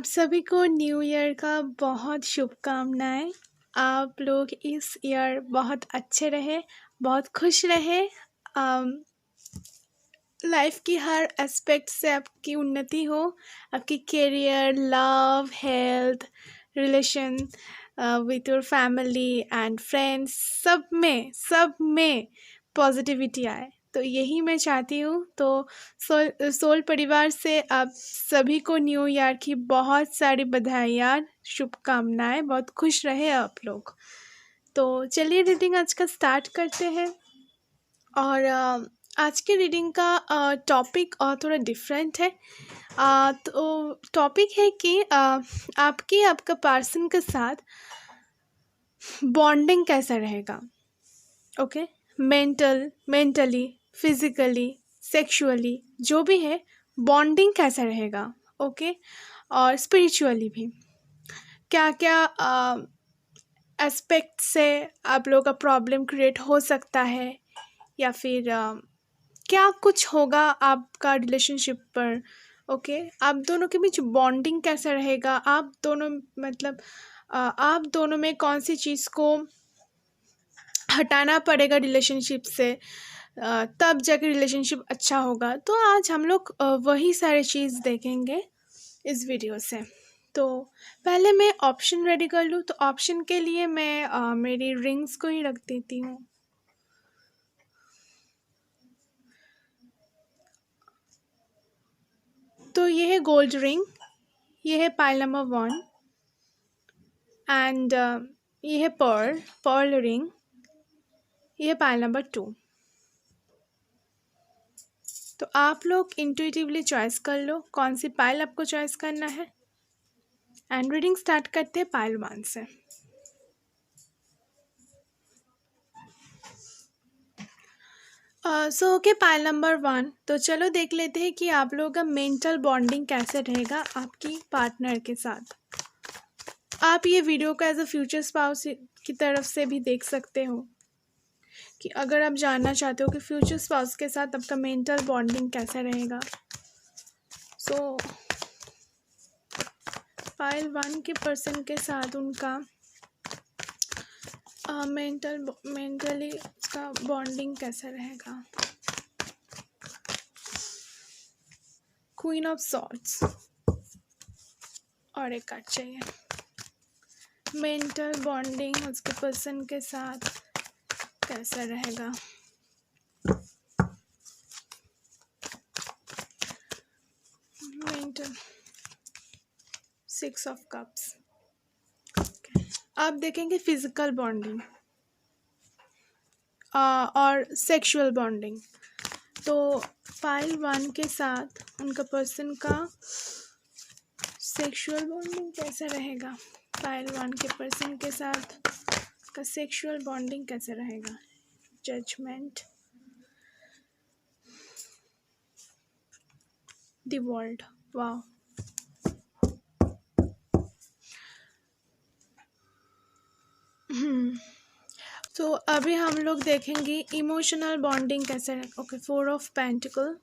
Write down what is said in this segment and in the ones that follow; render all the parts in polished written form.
आप सभी को न्यू ईयर का बहुत शुभकामनाएं। आप लोग इस ईयर बहुत अच्छे रहे, बहुत खुश रहे। लाइफ की हर एस्पेक्ट से आपकी उन्नति हो। आपकी career, love, health, relation with your family and friends, सब में पॉजिटिविटी आए। तो यही मैं चाहती हूँ। तो सोल परिवार से आप सभी को न्यू ईयर की बहुत सारी बधाइयाँ, शुभकामनाएं। बहुत खुश रहे आप लोग। तो चलिए रीडिंग आज का स्टार्ट करते हैं। और आज की रीडिंग का टॉपिक थोड़ा डिफरेंट है। तो टॉपिक है कि आपका पर्सन के साथ बॉन्डिंग कैसा रहेगा। ओके, मेंटली, फिजिकली, सेक्सुअली, जो भी है बॉन्डिंग कैसा रहेगा। ओके, और स्पिरिचुअली भी क्या क्या एस्पेक्ट से आप लोगों का प्रॉब्लम क्रिएट हो सकता है, या फिर क्या कुछ होगा आपका रिलेशनशिप पर। ओके, आप दोनों के बीच बॉन्डिंग कैसा रहेगा। आप दोनों मतलब आप दोनों में कौन सी चीज़ को हटाना पड़ेगा रिलेशनशिप से, तब जाके रिलेशनशिप अच्छा होगा। तो आज हम लोग वही सारी चीज़ देखेंगे इस वीडियो से। तो पहले मैं ऑप्शन रेडी कर लूँ। तो ऑप्शन के लिए मैं मेरी रिंग्स को ही रख देती हूँ। तो ये है गोल्ड रिंग, ये है पाइल नंबर 1, एंड ये है पर्ल रिंग, ये है पाइल नंबर 2। तो आप लोग इंट्यूटिवली चॉइस कर लो कौन सी पाइल आपको चॉइस करना है। एंड रीडिंग स्टार्ट करते हैं पाइल 1 से। Okay, pile number 1। तो चलो देख लेते हैं कि आप लोगों का मेंटल बॉन्डिंग कैसे रहेगा आपकी पार्टनर के साथ। आप ये वीडियो को एज अ फ्यूचर स्पाउस की तरफ से भी देख सकते हो कि अगर आप जानना चाहते हो कि फ्यूचर स्पाउस के साथ आपका मेंटल बॉन्डिंग कैसा रहेगा। सो पाइल 1 के पर्सन के साथ उनका मेंटली उसका बॉन्डिंग कैसा रहेगा। क्वीन ऑफ सॉर्ड्स और एक कार्ड चाहिए। मेंटल बॉन्डिंग उसके पर्सन के साथ कैसा रहेगा। Mental 6 of cups. अब देखेंगे फिजिकल बॉन्डिंग और सेक्सुअल बॉन्डिंग। तो पाइल 1 के साथ उनका पर्सन का सेक्सुअल बॉन्डिंग कैसा रहेगा। पाइल 1 के पर्सन के साथ का सेक्सुअल बॉन्डिंग कैसा रहेगा। Judgement, the world. वाह। तो अभी हम लोग देखेंगे इमोशनल बॉन्डिंग कैसा है। Okay, 4 of pentacle,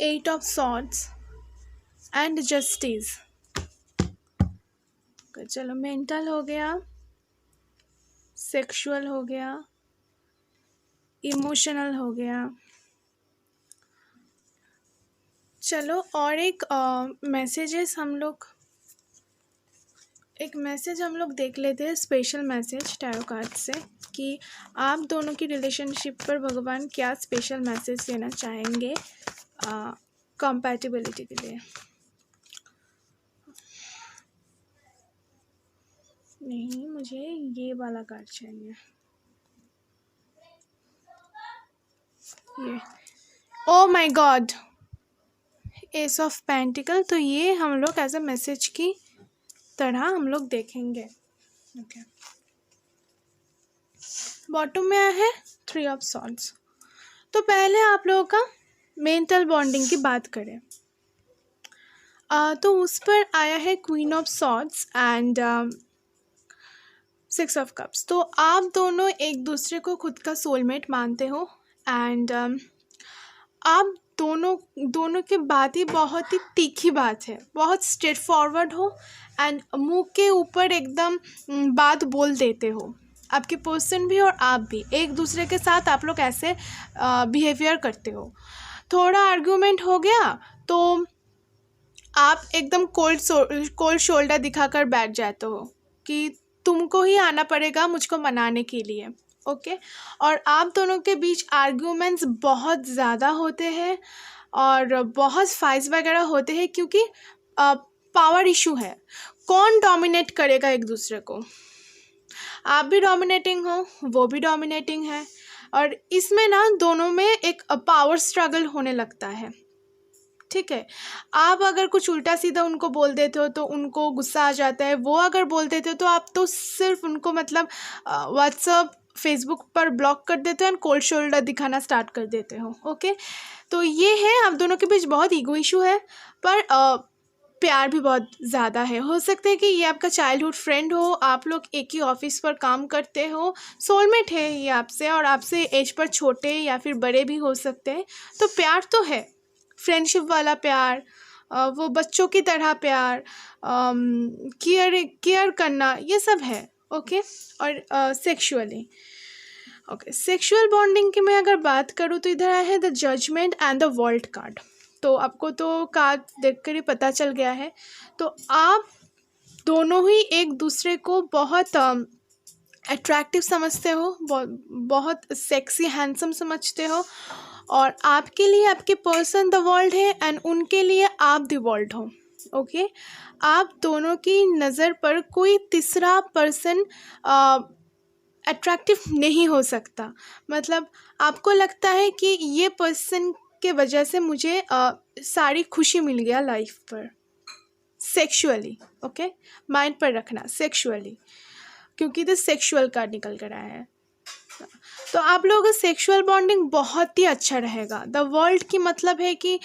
eight of swords and justice. चलो, मेंटल हो गया, सेक्सुअल हो गया, इमोशनल हो गया। चलो, और एक मैसेज हम लोग देख लेते हैं, स्पेशल मैसेज टैरो कार्ड से, कि आप दोनों की रिलेशनशिप पर भगवान क्या स्पेशल मैसेज देना चाहेंगे कंपैटिबिलिटी के लिए। नहीं, मुझे ये वाला कार्ड चाहिए, ये। Oh my God, S of pentacle. तो ये हम लोग एज अ मैसेज की तरह हम लोग देखेंगे। ओके, बॉटम में आया है 3 ऑफ सॉर्ड्स। तो पहले आप लोगों का मेंटल बॉन्डिंग की बात करें तो उस पर आया है queen of swords and six of cups. तो आप दोनों एक दूसरे को खुद का सोलमेट मानते हो एंड आप दोनों दोनों की बात ही बहुत ही तीखी बात है, बहुत स्ट्रेट फॉरवर्ड हो एंड मुंह के ऊपर एकदम बात बोल देते हो। आपके पर्सन भी और आप भी एक दूसरे के साथ आप लोग ऐसे बिहेवियर करते हो। थोड़ा आर्ग्यूमेंट हो गया तो आप एकदम कोल्ड शोल्डर दिखाकर बैठ जाते हो कि तुमको ही आना पड़ेगा मुझको मनाने के लिए। ओके और आप दोनों के बीच आर्ग्यूमेंट्स बहुत ज़्यादा होते हैं और बहुत फाइट्स वगैरह होते हैं क्योंकि पावर इशू है, कौन डोमिनेट करेगा एक दूसरे को। आप भी डोमिनेटिंग हो, वो भी डोमिनेटिंग है और इसमें ना दोनों में एक पावर स्ट्रगल होने लगता है। ठीक है, आप अगर कुछ उल्टा सीधा उनको बोल देते हो तो उनको गुस्सा आ जाता है, वो अगर बोल देते हो तो आप तो सिर्फ उनको मतलब व्हाट्सअप फेसबुक पर ब्लॉक कर देते हो एंड कोल्ड शोल्डर दिखाना स्टार्ट कर देते हो। ओके तो ये है, आप दोनों के बीच बहुत ईगो इशू है पर प्यार भी बहुत ज़्यादा है। हो सकता है कि ये आपका चाइल्डहुड फ्रेंड हो, आप लोग एक ही ऑफिस पर काम करते हो, सोलमेट है ये आपसे और आपसे एज पर छोटे या फिर बड़े भी हो सकते हैं। तो प्यार तो है, फ्रेंडशिप वाला प्यार, वो बच्चों की तरह प्यार, केयर करना, ये सब है। ओके और सेक्सुअली ओके सेक्सुअल बॉन्डिंग की मैं अगर बात करूँ तो इधर आया है the judgement and the world card. तो आपको तो कार्ड देखकर ही पता चल गया है। तो आप दोनों ही एक दूसरे को बहुत अट्रैक्टिव समझते हो, बहुत सेक्सी हैंडसम समझते हो और आपके लिए आपके पर्सन द वर्ल्ड है एंड उनके लिए आप द वर्ल्ड हो। ओके आप दोनों की नज़र पर कोई तीसरा पर्सन अट्रैक्टिव नहीं हो सकता। मतलब आपको लगता है कि ये पर्सन के वजह से मुझे सारी खुशी मिल गया लाइफ पर, सेक्सुअली। ओके माइंड पर रखना सेक्सुअली, क्योंकि तो सेक्सुअल कार्ड निकल कर आया है। तो आप लोगों का सेक्सुअल बॉन्डिंग बहुत ही अच्छा रहेगा। द वर्ल्ड की मतलब है कि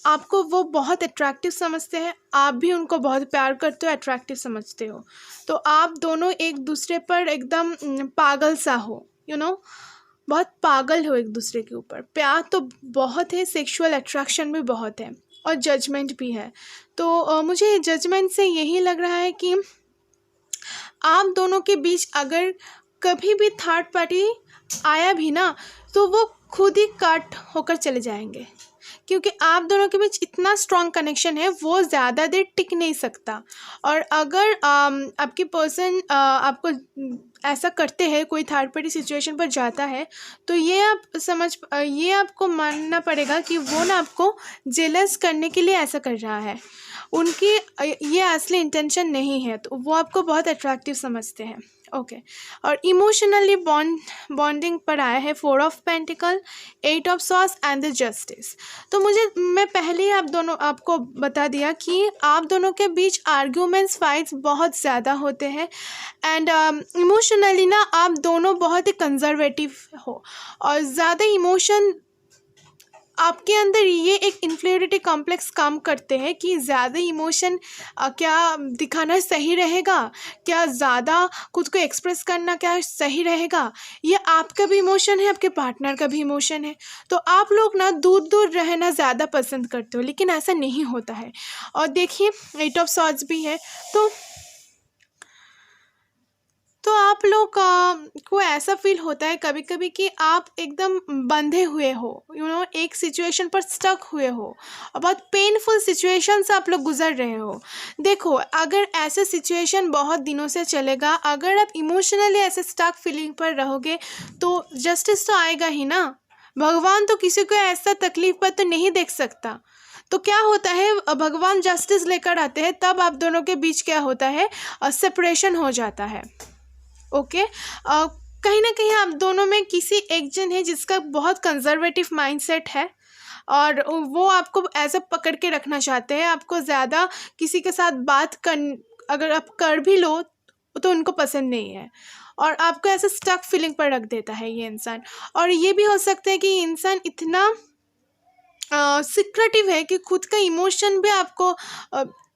आपको वो बहुत अट्रैक्टिव समझते हैं, आप भी उनको बहुत प्यार करते हो, अट्रैक्टिव समझते हो। तो आप दोनों एक दूसरे पर एकदम पागल सा हो, बहुत पागल हो एक दूसरे के ऊपर। प्यार तो बहुत है, सेक्सुअल अट्रैक्शन भी बहुत है और जजमेंट भी है। तो मुझे जजमेंट से यही लग रहा है कि आप दोनों के बीच अगर कभी भी थर्ड पार्टी आया भी ना तो वो खुद ही कट होकर चले जाएंगे, क्योंकि आप दोनों के बीच इतना स्ट्रॉन्ग कनेक्शन है, वो ज़्यादा देर टिक नहीं सकता। और अगर आपकी पर्सन आपको ऐसा करते हैं, कोई थर्ड पार्टी सिचुएशन पर जाता है, तो ये आपको मानना पड़ेगा कि वो ना आपको जेलस करने के लिए ऐसा कर रहा है, उनकी ये असली इंटेंशन नहीं है। तो वो आपको बहुत अट्रैक्टिव समझते हैं। ओके और इमोशनली बॉन्डिंग पर आया है 4 of pentacle, 8 of swords and the justice. तो मैं पहले ही आपको बता दिया कि आप दोनों के बीच आर्ग्यूमेंट्स, फाइट्स बहुत ज़्यादा होते हैं एंड इमोशनली ना आप दोनों बहुत ही कंजर्वेटिव हो और ज़्यादा इमोशन आपके अंदर ये एक इन्फीरियरिटी कॉम्प्लेक्स काम करते हैं कि ज़्यादा इमोशन क्या दिखाना सही रहेगा, क्या ज़्यादा खुद को एक्सप्रेस करना क्या सही रहेगा। ये आपका भी इमोशन है, आपके पार्टनर का भी इमोशन है। तो आप लोग ना दूर दूर रहना ज़्यादा पसंद करते हो, लेकिन ऐसा नहीं होता है। और देखिए 8 ऑफ सॉर्ड्स भी है। तो आप लोग को ऐसा फील होता है कभी कभी कि आप एकदम बंधे हुए हो, एक सिचुएशन पर स्टक हुए हो और बहुत पेनफुल सिचुएशन से आप लोग गुजर रहे हो। देखो अगर ऐसा सिचुएशन बहुत दिनों से चलेगा, अगर आप इमोशनली ऐसे स्टक फीलिंग पर रहोगे तो जस्टिस तो आएगा ही ना। भगवान तो किसी को ऐसा तकलीफ पर तो नहीं देख सकता। तो क्या होता है, भगवान जस्टिस लेकर आते हैं, तब आप दोनों के बीच क्या होता है, सेपरेशन हो जाता है। ओके कहीं ना कहीं आप दोनों में किसी एक जन है जिसका बहुत कंजर्वेटिव माइंडसेट है और वो आपको ऐसा पकड़ के रखना चाहते हैं। आपको ज़्यादा किसी के साथ अगर आप कर भी लो तो उनको पसंद नहीं है और आपको ऐसा स्टक फीलिंग पर रख देता है ये इंसान। और ये भी हो सकता है कि इंसान इतना सिक्रेटिव है कि खुद का इमोशन भी आपको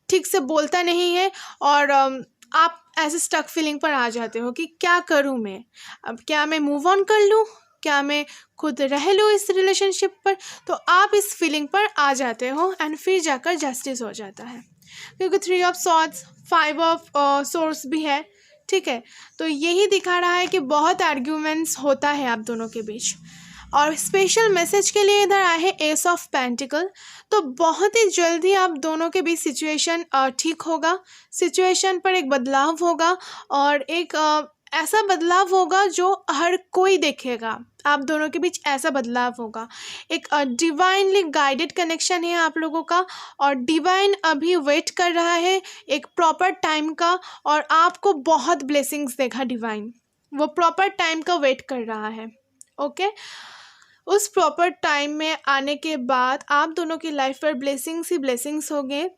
ठीक से बोलता नहीं है और आप ऐसे स्टक फीलिंग पर आ जाते हो कि क्या करूँ मैं, अब क्या मैं मूव ऑन कर लूँ, क्या मैं खुद रह लूँ इस रिलेशनशिप पर। तो आप इस फीलिंग पर आ जाते हो एंड फिर जाकर जस्टिस हो जाता है, क्योंकि 3 ऑफ सॉर्ड्स 5 ऑफ सोर्स भी है, ठीक है। तो यही दिखा रहा है कि बहुत आर्ग्यूमेंट्स होता है आप दोनों के बीच। और स्पेशल मैसेज के लिए इधर आए हैं एस ऑफ पेंटिकल। तो बहुत ही जल्दी आप दोनों के बीच सिचुएशन ठीक होगा, सिचुएशन पर एक बदलाव होगा, और एक ऐसा बदलाव होगा जो हर कोई देखेगा। आप दोनों के बीच ऐसा बदलाव होगा, एक डिवाइनली गाइडेड कनेक्शन है आप लोगों का, और डिवाइन अभी वेट कर रहा है एक प्रॉपर टाइम का, और आपको बहुत ब्लेसिंग्स देगा डिवाइन, वो प्रॉपर टाइम का वेट कर रहा है। ओके, उस प्रॉपर टाइम में आने के बाद आप दोनों की लाइफ पर ब्लेसिंग्स ही ब्लेसिंग्स होंगे।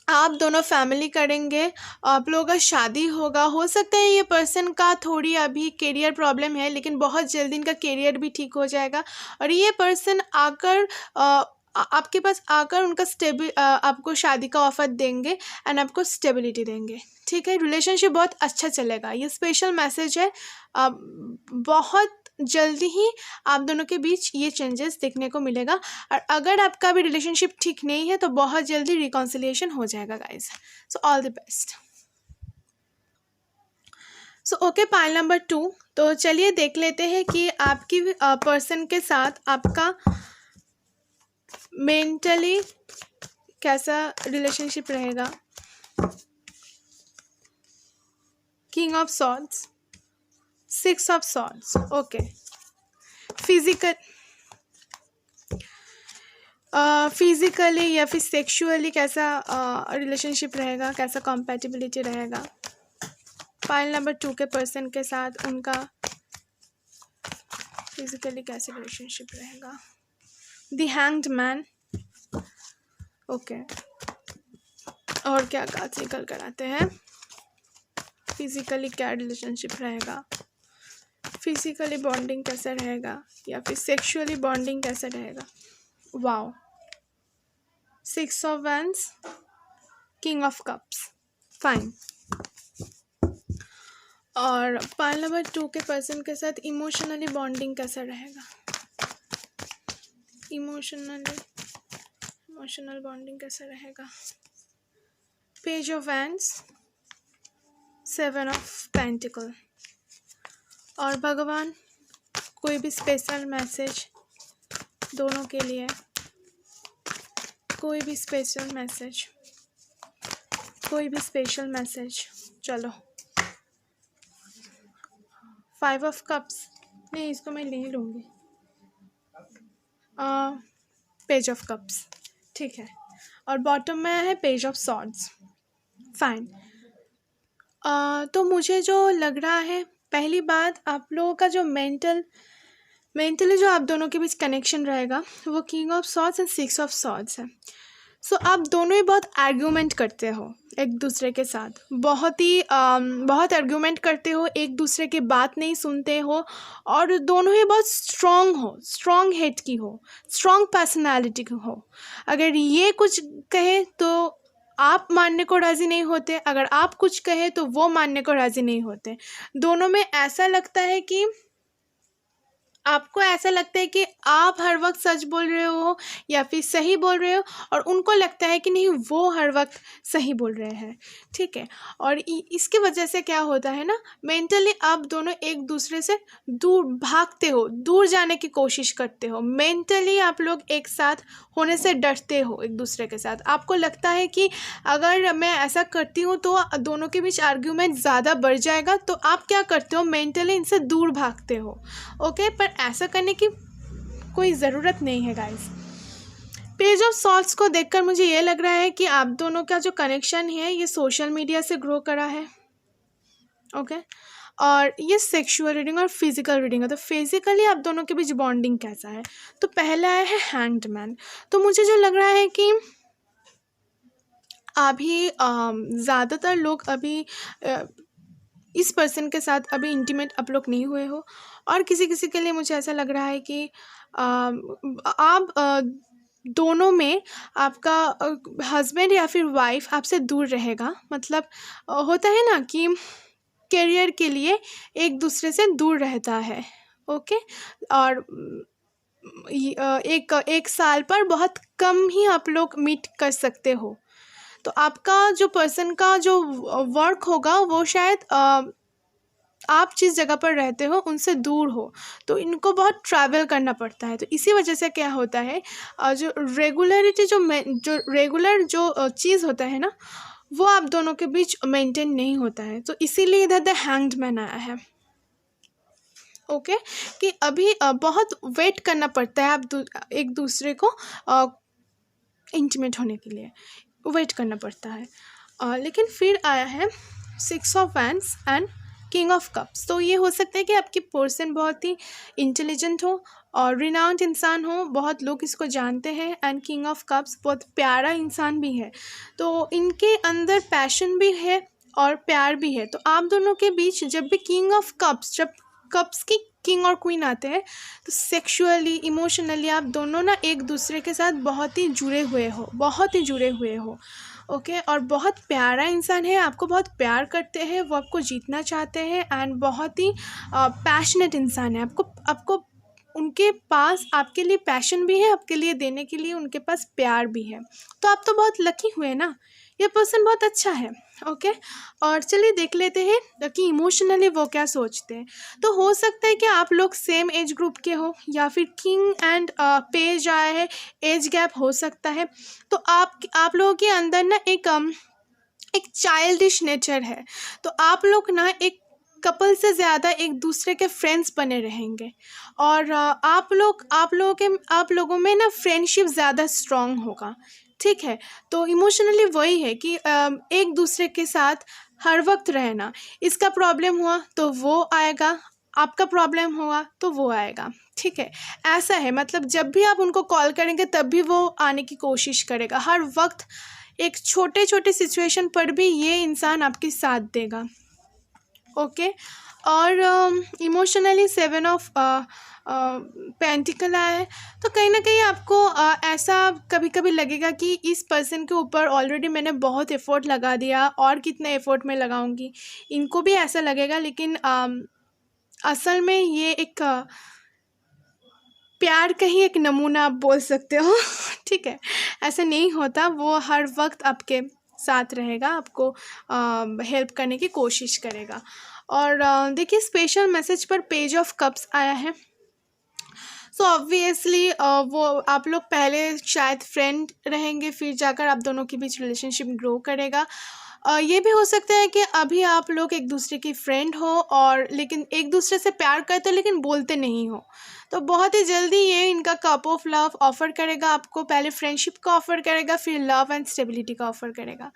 आप दोनों फैमिली करेंगे, आप लोगों का शादी होगा। हो सकता है ये पर्सन का थोड़ी अभी करियर प्रॉब्लम है, लेकिन बहुत जल्दी इनका करियर भी ठीक हो जाएगा, और ये पर्सन आकर आपके पास आकर उनका आपको शादी का ऑफर देंगे एंड आपको स्टेबिलिटी देंगे, ठीक है। रिलेशनशिप बहुत अच्छा चलेगा, ये स्पेशल मैसेज है। बहुत जल्दी ही आप दोनों के बीच ये चेंजेस देखने को मिलेगा, और अगर आपका भी रिलेशनशिप ठीक नहीं है तो बहुत जल्दी रिकॉन्सिलिएशन हो जाएगा guys. So all the best. So okay, pile number 2। तो चलिए देख लेते हैं कि आपकी पर्सन के साथ आपका मेंटली कैसा रिलेशनशिप रहेगा। King of swords, 6 of swords. Okay, physically या फिर सेक्सुअली कैसा रिलेशनशिप रहेगा, कैसा कॉम्पैटिबिलिटी रहेगा पाइल नंबर 2 के पर्सन के साथ, उनका फिजिकली कैसे रिलेशनशिप रहेगा। The hanged man. ओके, और क्या कार्ड्स निकल कर आते हैं। फिजिकली क्या रिलेशनशिप रहेगा, फिजिकली बॉन्डिंग कैसा रहेगा, या फिर सेक्सुअली बॉन्डिंग कैसा रहेगा। Wow, 6 of wands, king of cups, fine. और पाइल नंबर 2 के पर्सन के साथ इमोशनली बॉन्डिंग कैसा रहेगा, इमोशनल बॉन्डिंग कैसा रहेगा। Page of wands, 7 of pentacle. और भगवान, कोई भी स्पेशल मैसेज दोनों के लिए, कोई भी स्पेशल मैसेज। चलो, 5 ऑफ कप्स, नहीं इसको मैं नहीं लूँगी। पेज ऑफ कप्स, ठीक है। और बॉटम में है पेज ऑफ सॉर्ड्स, फाइन। तो मुझे जो लग रहा है, पहली बात, आप लोगों का जो मेंटली जो आप दोनों के बीच कनेक्शन रहेगा वो king of swords and 6 of swords है। सो आप दोनों ही बहुत आर्ग्यूमेंट करते हो एक दूसरे के साथ, बहुत आर्ग्यूमेंट करते हो, एक दूसरे की बात नहीं सुनते हो, और दोनों ही बहुत स्ट्रॉन्ग हेड की हो, स्ट्रॉन्ग पर्सनालिटी की हो। अगर ये कुछ कहे तो आप मानने को राज़ी नहीं होते, अगर आप कुछ कहे तो वो मानने को राज़ी नहीं होते। दोनों में ऐसा लगता है कि आपको ऐसा लगता है कि आप हर वक्त सच बोल रहे हो या फिर सही बोल रहे हो, और उनको लगता है कि नहीं वो हर वक्त सही बोल रहे हैं, ठीक है। और इसकी वजह से क्या होता है ना, मेंटली आप दोनों एक दूसरे से दूर भागते हो, दूर जाने की कोशिश करते हो। मेंटली आप लोग एक साथ होने से डरते हो एक दूसरे के साथ। आपको लगता है कि अगर मैं ऐसा करती हूँ तो दोनों के बीच आर्ग्यूमेंट ज़्यादा बढ़ जाएगा, तो आप क्या करते हो, मेंटली इनसे दूर भागते हो। ओके, पर ऐसा करने की कोई ज़रूरत नहीं है गाइस। पेज ऑफ सॉर्ड्स को देखकर मुझे ये लग रहा है कि आप दोनों का जो कनेक्शन है ये सोशल मीडिया से ग्रो करा है। ओके, और ये सेक्सुअल रीडिंग और फिजिकल रीडिंग है। तो फिजिकली आप दोनों के बीच बॉन्डिंग कैसा है, तो पहला है हैंग्ड मैन। तो मुझे जो लग रहा है कि अभी ज़्यादातर लोग अभी इस पर्सन के साथ अभी इंटीमेट आप लोग नहीं हुए हो, और किसी किसी के लिए मुझे ऐसा लग रहा है कि आप दोनों में आपका हस्बैंड या फिर वाइफ आपसे दूर रहेगा, मतलब होता है ना कि करियर के लिए एक दूसरे से दूर रहता है। ओके। और एक एक साल पर बहुत कम ही आप लोग मीट कर सकते हो। तो आपका जो पर्सन का जो वर्क होगा वो शायद आप जिस जगह पर रहते हो उनसे दूर हो, तो इनको बहुत ट्रैवल करना पड़ता है। तो इसी वजह से क्या होता है, जो रेगुलरिटी जो रेगुलर जो चीज़ होता है ना, वो आप दोनों के बीच मेंटेन नहीं होता है। तो इसीलिए इधर द हैंग्ड मैन आया है। ओके। कि अभी बहुत वेट करना पड़ता है आप एक दूसरे को इंटीमेट होने के लिए वेट करना पड़ता है। लेकिन फिर आया है six of wands and king of cups. तो ये हो सकता है कि आपकी पर्सन बहुत ही इंटेलिजेंट हो और रिनाउंड इंसान हो, बहुत लोग इसको जानते हैं। एंड किंग ऑफ कप्स बहुत प्यारा इंसान भी है, तो इनके अंदर पैशन भी है और प्यार भी है। तो आप दोनों के बीच जब भी किंग ऑफ कप्स, जब कप्स की किंग और क्वीन आते हैं, तो सेक्सुअली इमोशनली आप दोनों ना एक दूसरे के साथ बहुत ही जुड़े हुए हो, बहुत ही जुड़े हुए हो। ओके। और बहुत प्यारा इंसान है, आपको बहुत प्यार करते हैं, वो आपको जीतना चाहते हैं एंड बहुत ही पैशनेट इंसान है। आपको उनके पास आपके लिए पैशन भी है, आपके लिए देने के लिए उनके पास प्यार भी है। तो आप तो बहुत लकी हुए ना, ये पर्सन बहुत अच्छा है। ओके। और चलिए देख लेते हैं कि इमोशनली वो क्या सोचते हैं। तो हो सकता है कि आप लोग सेम एज ग्रुप के हो, या फिर किंग एंड पेज आया है, एज गैप हो सकता है। तो आप लोगों के अंदर ना एक चाइल्डिश नेचर है। तो आप लोग ना एक कपल से ज़्यादा एक दूसरे के फ्रेंड्स बने रहेंगे। और आप लोगों में ना फ्रेंडशिप ज़्यादा स्ट्रांग होगा। ठीक है। तो इमोशनली वही है कि एक दूसरे के साथ हर वक्त रहना। इसका प्रॉब्लम हुआ तो वो आएगा, आपका प्रॉब्लम हुआ तो वो आएगा। ठीक है। ऐसा है, मतलब जब भी आप उनको कॉल करेंगे तब भी वो आने की कोशिश करेगा हर वक्त। एक छोटे छोटे सिचुएशन पर भी ये इंसान आपके साथ देगा। ओके। और इमोशनली सेवन ऑफ पेंटिकल आया है। तो कहीं ना कहीं आपको ऐसा कभी कभी लगेगा कि इस पर्सन के ऊपर ऑलरेडी मैंने बहुत एफर्ट लगा दिया, और कितने एफर्ट मैं लगाऊंगी, इनको भी ऐसा लगेगा। लेकिन असल में ये एक प्यार का ही एक नमूना आप बोल सकते हो। ठीक है। ऐसा नहीं होता, वो हर वक्त आपके साथ रहेगा, आपको हेल्प करने की कोशिश करेगा। और देखिए स्पेशल मैसेज पर पेज ऑफ कप्स आया है। सो ऑब्वियसली वो आप लोग पहले शायद फ्रेंड रहेंगे, फिर जाकर आप दोनों के बीच रिलेशनशिप ग्रो करेगा। ये भी हो सकता है कि अभी आप लोग एक दूसरे की फ्रेंड हो, और लेकिन एक दूसरे से प्यार करते हो लेकिन बोलते नहीं हो। तो बहुत ही जल्दी ये इनका कप ऑफ लव ऑफ़र करेगा आपको। पहले फ्रेंडशिप का ऑफ़र करेगा, फिर लव एंड स्टेबिलिटी का ऑफ़र करेगा।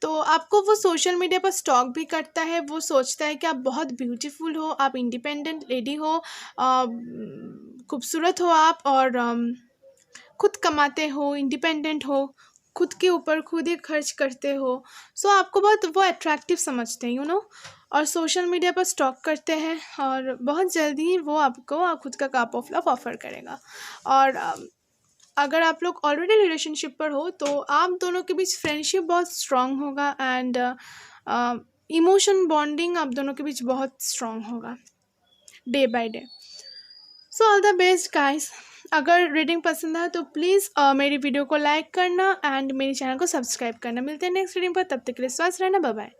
तो आपको वो सोशल मीडिया पर स्टॉक भी करता है। वो सोचता है कि आप बहुत ब्यूटीफुल हो, आप इंडिपेंडेंट लेडी हो, खूबसूरत हो आप, और खुद कमाते हो, इंडिपेंडेंट हो, खुद के ऊपर खुद ही खर्च करते हो। सो आपको बहुत वो अट्रैक्टिव समझते हैं, और सोशल मीडिया पर स्टॉक करते हैं, और बहुत जल्दी वो आपको खुद का कप ऑफ लव ऑफ़र करेगा। और अगर आप लोग ऑलरेडी रिलेशनशिप पर हो तो आप दोनों के बीच फ्रेंडशिप बहुत स्ट्रांग होगा, एंड इमोशन बॉन्डिंग आप दोनों के बीच बहुत स्ट्रांग होगा day by day. So all the best guys. अगर रीडिंग पसंद आए तो प्लीज़ मेरी वीडियो को लाइक करना एंड मेरे चैनल को सब्सक्राइब करना। मिलते हैं नेक्स्ट रीडिंग पर, तब तक के लिए स्वस्थ रहना। Bye bye.